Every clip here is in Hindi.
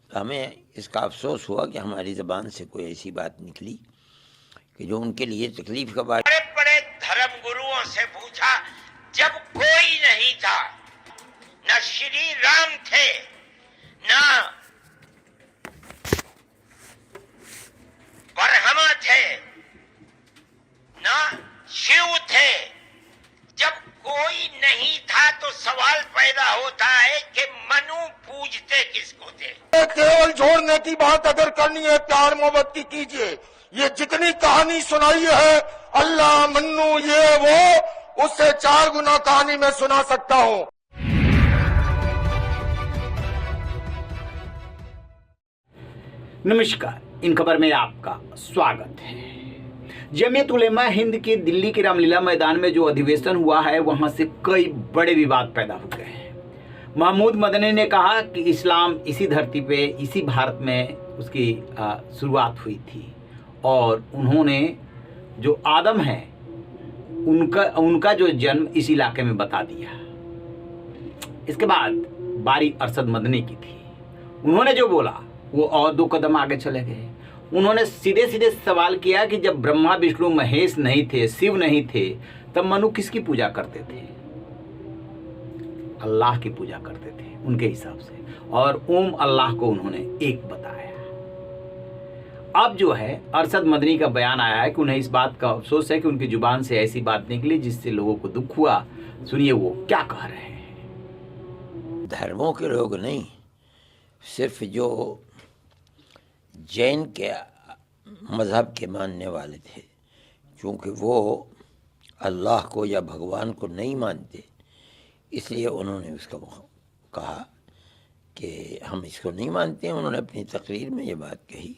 तो हमें इसका अफसोस हुआ कि हमारी ज़बान से कोई ऐसी बात निकली कि जो उनके लिए तकलीफ का बात। बड़े बड़े धर्म गुरुओं से पूछा, जब कोई नहीं था, न श्री राम थे, न ब्रह्मा थे, न शिव थे, जब कोई नहीं था तो सवाल पैदा होता है कि मनु पूजते किसको थे। केवल जोड़ने की बात अगर करनी है, प्यार मोहब्बत की कीजिए। ये जितनी कहानी सुनाई है अल्लाह मन्नू ये वो, उससे 4 गुना कहानी मैं सुना सकता हूँ। नमस्कार, इन खबर में आपका स्वागत है। जमीयत उलेमा हिंद के दिल्ली के रामलीला मैदान में जो अधिवेशन हुआ है, वहां से कई बड़े विवाद पैदा हो गए हैं। महमूद मदनी ने कहा कि इस्लाम इसी धरती पे, इसी भारत में उसकी शुरुआत हुई थी और उन्होंने जो आदम है उनका जो जन्म इस इलाके में बता दिया। इसके बाद बारी अरशद मदनी की थी। उन्होंने जो बोला वो और 2 कदम आगे चले गए। उन्होंने सीधे सीधे सवाल किया कि जब ब्रह्मा विष्णु महेश नहीं थे, शिव नहीं थे, तब मनु किसकी पूजा करते थे? अल्लाह की पूजा करते थे उनके हिसाब से, और ओम अल्लाह को उन्होंने एक बताया। अब जो है अरशद मदनी का बयान आया है कि उन्हें इस बात का अफसोस है कि उनकी जुबान से ऐसी बात निकली जिससे लोगों को दुख हुआ। सुनिए वो क्या कह रहे हैं। धर्मों के लोग नहीं, सिर्फ जो जैन के मज़हब के मानने वाले थे, क्योंकि वो अल्लाह को या भगवान को नहीं मानते, इसलिए उन्होंने उसका कहा कि हम इसको नहीं मानते हैं। उन्होंने अपनी तकरीर में ये बात कही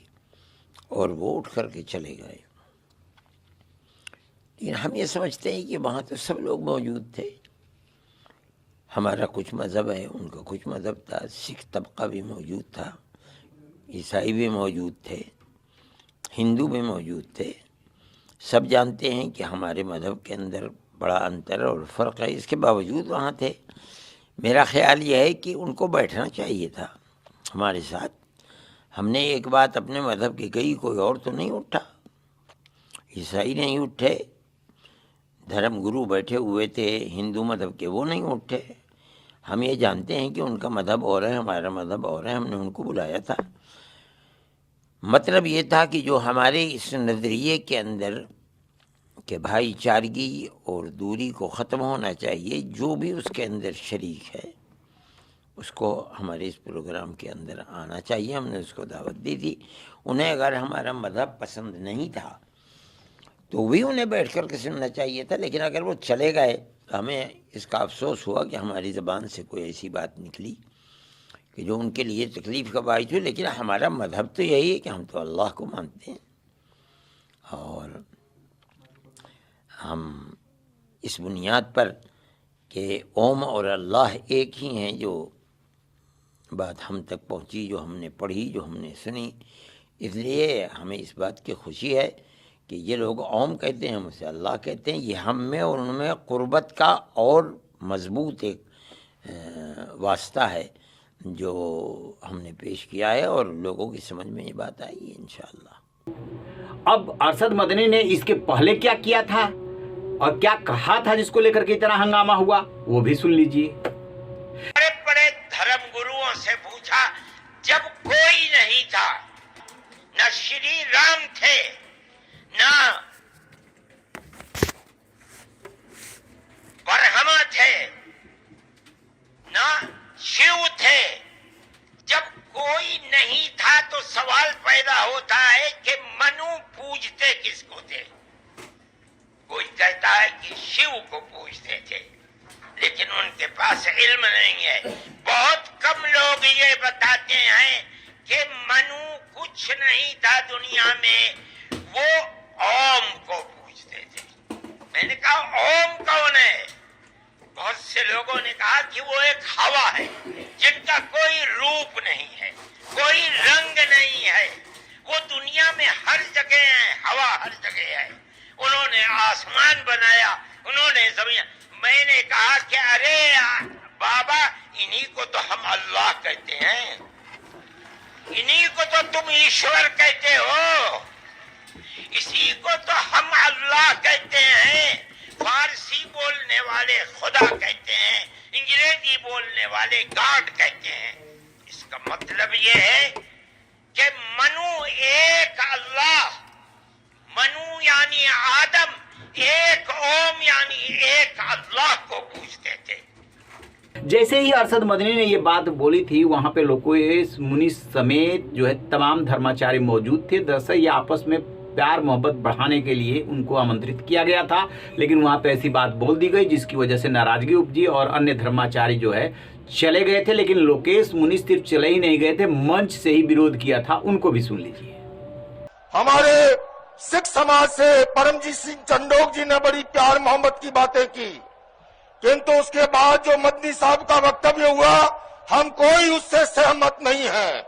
और वो उठ कर के चले गए। लेकिन हम ये समझते हैं कि वहाँ तो सब लोग मौजूद थे। हमारा कुछ मज़हब है, उनका कुछ मज़हब था, सिख तबका भी मौजूद था, ईसाई भी मौजूद थे, हिंदू भी मौजूद थे। सब जानते हैं कि हमारे मज़हब के अंदर बड़ा अंतर और फ़र्क है, इसके बावजूद वहाँ थे। मेरा ख़्याल यह है कि उनको बैठना चाहिए था हमारे साथ। हमने एक बात अपने मज़हब की कही, कोई और तो नहीं उठा, ईसाई नहीं उठे, धर्म गुरु बैठे हुए थे हिंदू मज़हब के, वो नहीं उठे। हम ये जानते हैं कि उनका मज़हब और है, हमारा मज़हब और है। हमने उनको बुलाया था। मतलब ये था कि जो हमारे इस नज़रिए के अंदर कि भाईचारगी और दूरी को ख़त्म होना चाहिए, जो भी उसके अंदर शरीक है उसको हमारे इस प्रोग्राम के अंदर आना चाहिए। हमने उसको दावत दी थी। उन्हें अगर हमारा मज़हब पसंद नहीं था तो भी उन्हें बैठ कर के सुनना चाहिए था। लेकिन अगर वो चले गए तो हमें इसका अफसोस हुआ कि हमारी ज़बान से कोई ऐसी बात निकली कि जो उनके लिए तकलीफ़ का बाइस हुई। लेकिन हमारा मज़हब तो यही है कि हम तो अल्लाह को मानते हैं और हम इस बुनियाद पर कि ओम और अल्लाह एक ही हैं, जो बात हम तक पहुंची, जो हमने पढ़ी, जो हमने सुनी, इसलिए हमें इस बात की खुशी है कि ये लोग ओम कहते हैं, हम उसे अल्लाह कहते हैं। ये हम में और उनमें क़ुर्बत का और मज़बूत एक वास्ता है जो हमने पेश किया है और लोगों की समझ में ये बात आई है इंशाअल्लाह। अब अरशद मदनी ने इसके पहले क्या किया था और क्या कहा था जिसको लेकर के इतना हंगामा हुआ, वो भी सुन लीजिए। बड़े बड़े धर्म गुरुओं से पूछा, जब कोई नहीं था, न श्री राम थे, न ब्रह्मा थे, न शिव थे, जब कोई नहीं था तो सवाल पैदा होता है कि मनु पूजते किसको थे। कोई कहता है कि शिव को पूजते थे, लेकिन उनके पास इल्म नहीं है। बहुत कम लोग ये बताते हैं कि मनु कुछ नहीं था दुनिया में, वो ओम को पूजते थे। मैंने कहा ओम कौन है? बहुत से लोगों ने कहा कि वो एक हवा है जिनका कोई रूप नहीं है, कोई रंग नहीं है, वो दुनिया में हर जगह है, हवा हर जगह है। उन्होंने आसमान बनाया, उन्होंने जमीन। मैंने कहा कि अरे बाबा, इन्हीं को तो हम अल्लाह कहते हैं। इन्हीं को तो तुम ईश्वर कहते हो, इसी को तो हम अल्लाह कहते हैं। फारसी बोलने वाले खुदा कहते हैं, अंग्रेजी बोलने वाले गॉड कहते हैं। इसका मतलब ये है कि मनु एक अल्लाह, मनु यानी आदम, एक ओम यानी एक अल्लाह को पूजते थे। जैसे ही अरशद मदनी ने ये बात बोली थी, वहां पे लोकेश मुनि समेत जो है तमाम धर्माचार्य मौजूद थे। दरअसल ये आपस में प्यार मोहब्बत बढ़ाने के लिए उनको आमंत्रित किया गया था, लेकिन वहां पे ऐसी बात बोल दी गई जिसकी वजह से नाराजगी उपजी और अन्य धर्माचार्य जो है चले गए थे। लेकिन लोकेश मुनि सिर्फ चले ही नहीं गए थे, मंच से ही विरोध किया था। उनको भी सुन लीजिए। हमारे सिख समाज से परमजीत सिंह चंडोक जी ने बड़ी प्यार मोहब्बत की बातें की, किंतु उसके बाद जो मदनी साहब का वक्तव्य हुआ, हम कोई उससे सहमत नहीं है।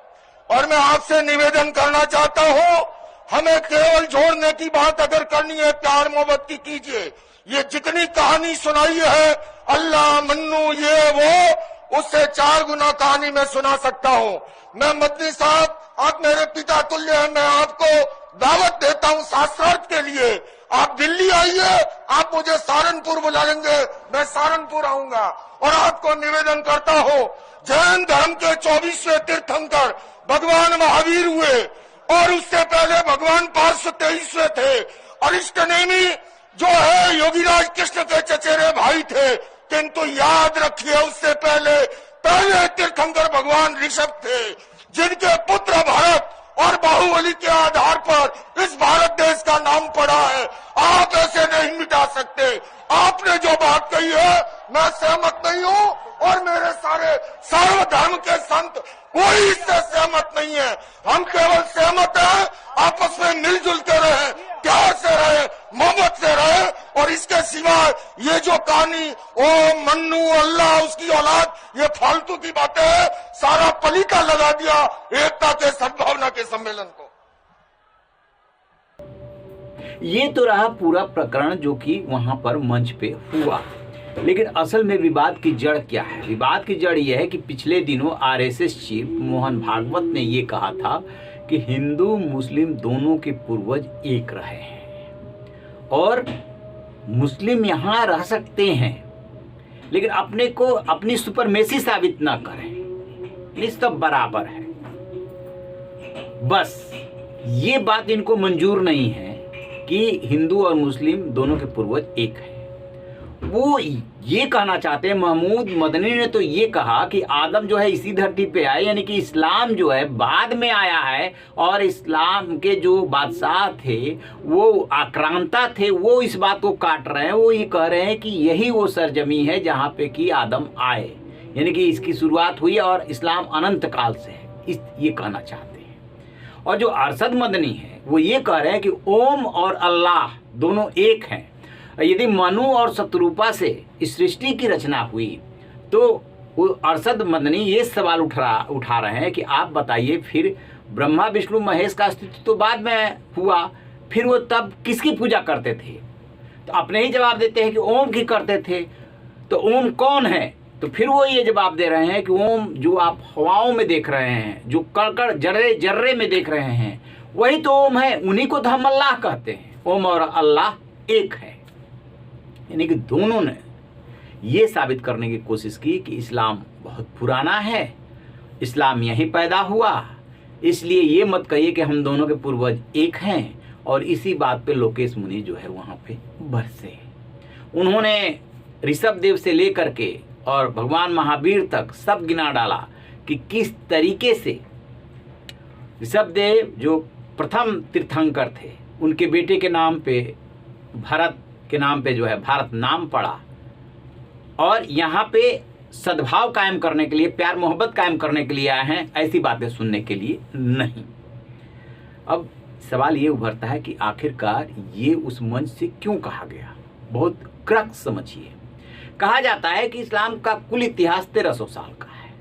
और मैं आपसे निवेदन करना चाहता हूं, हमें केवल जोड़ने की बात अगर करनी है, प्यार मोहब्बत की कीजिए। ये जितनी कहानी सुनाई है अल्लाह मन्नू ये वो, उससे 4 गुना कहानी मैं सुना सकता हूं। मैं मदनी साहब, आप मेरे पिता तुल्य हैं, मैं आपको दावत देता हूं शास्त्रार्थ के लिए। आप दिल्ली आइए, आप मुझे सहारनपुर बुला लेंगे, मैं सहारनपुर आऊंगा। और आपको निवेदन करता हूं, जैन धर्म के 24वें तीर्थंकर भगवान महावीर हुए और उससे पहले भगवान पार्श्व 23वें थे। अरिष्टनेमी जो है योगीराज कृष्ण के चचेरे भाई थे, किंतु याद रखिए उससे पहले तीर्थंकर भगवान ऋषभ थे, जिनके पुत्र भरत और बाहुबली के आधार पर इस भारत देश का नाम पड़ा है। आप ऐसे नहीं मिटा सकते। आपने जो बात कही है मैं सहमत नहीं हूं, और मेरे सारे सर्वधर्म के संत कोई इससे सहमत नहीं है। हम केवल सहमत हैं आपस में मिलजुल के रहे, प्यार से रहे, मोहब्बत से रहे। और इसके सिवा ये जो कहानी ओ मन्नू अल्लाह उसकी औलाद, ये फालतू की बातें है। सारा पलीता लगा दिया एकता के सद्भावना के सम्मेलन को। ये तो रहा पूरा प्रकरण जो कि वहां पर मंच पे हुआ, लेकिन असल में विवाद की जड़ क्या है? विवाद की जड़ यह है कि पिछले दिनों आरएसएस चीफ मोहन भागवत ने ये कहा था कि हिंदू मुस्लिम दोनों के पूर्वज एक रहे हैं और मुस्लिम यहाँ रह सकते हैं, लेकिन अपने को अपनी सुपरमेसी साबित ना करें, इस सब बराबर है। बस ये बात इनको मंजूर नहीं है कि हिंदू और मुस्लिम दोनों के पूर्वज एक हैं। वो ये कहना चाहते हैं, महमूद मदनी ने तो ये कहा कि आदम जो है इसी धरती पे आए, यानी कि इस्लाम जो है बाद में आया है और इस्लाम के जो बादशाह थे वो आक्रांता थे, वो इस बात को काट रहे हैं। वो ये कह रहे हैं कि यही वो सरजमी है जहाँ पे कि आदम आए, यानी कि इसकी शुरुआत हुई और इस्लाम अनंत काल से है, ये कहना चाहते हैं। और जो अरशद मदनी है वो ये कह रहे हैं कि ओम और अल्लाह दोनों एक हैं। यदि मनु और शत्रुपा से इस सृष्टि की रचना हुई तो वो अरशद मदनी ये सवाल उठा रहे हैं कि आप बताइए, फिर ब्रह्मा विष्णु महेश का अस्तित्व तो बाद में हुआ, फिर वो तब किसकी पूजा करते थे? तो अपने ही जवाब देते हैं कि ओम की करते थे। तो ओम कौन है? तो फिर वो ये जवाब दे रहे हैं कि ओम जो आप हवाओं में देख रहे हैं, जो कड़कड़ जर्रे जर्रे में देख रहे हैं, वही तो ओम है, उन्हीं को तो हम अल्लाह कहते हैं। ओम और अल्लाह एक है। यानी कि दोनों ने ये साबित करने की कोशिश की कि इस्लाम बहुत पुराना है, इस्लाम यहीं पैदा हुआ, इसलिए ये मत कहिए कि हम दोनों के पूर्वज एक हैं। और इसी बात पे लोकेश मुनि जो है वहाँ पे बरसे। उन्होंने ऋषभ देव से लेकर के और भगवान महावीर तक सब गिना डाला कि किस तरीके से ऋषभ देव जो प्रथम तीर्थंकर थे, उनके बेटे के नाम पे, भरत के नाम पे जो है भारत नाम पड़ा, और यहाँ पे सद्भाव कायम करने के लिए, प्यार मोहब्बत कायम करने के लिए आए हैं, ऐसी बातें सुनने के लिए नहीं। अब सवाल ये उभरता है कि आखिरकार ये उस मंच से क्यों कहा गया? बहुत क्रक्स समझिए। कहा जाता है कि इस्लाम का कुल इतिहास 1300 साल का है,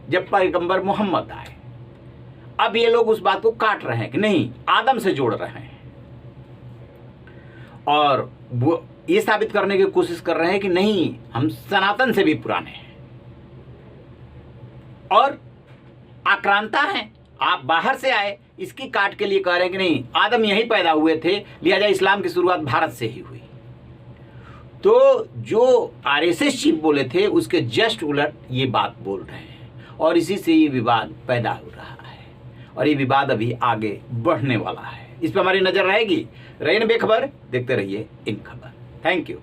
जब पैगंबर मोहम्मद आए। अब ये लोग उस बात को काट रहे हैं कि नहीं, आदम से जोड़ रहे हैं, और वो ये साबित करने की कोशिश कर रहे हैं कि नहीं, हम सनातन से भी पुराने हैं और आक्रांता हैं, आप बाहर से आए इसकी काट के लिए कह रहे हैं कि नहीं, आदम यहीं पैदा हुए थे, लिहाजा इस्लाम की शुरुआत भारत से ही हुई। तो जो आरएसएस चीफ बोले थे उसके जस्ट उलट ये बात बोल रहे हैं और इसी से ये विवाद पैदा हो रहा है और ये विवाद अभी आगे बढ़ने वाला है। इस पर हमारी नजर रहेगी। रहिए बेखबर, देखते रहिए इन खबर। Thank you.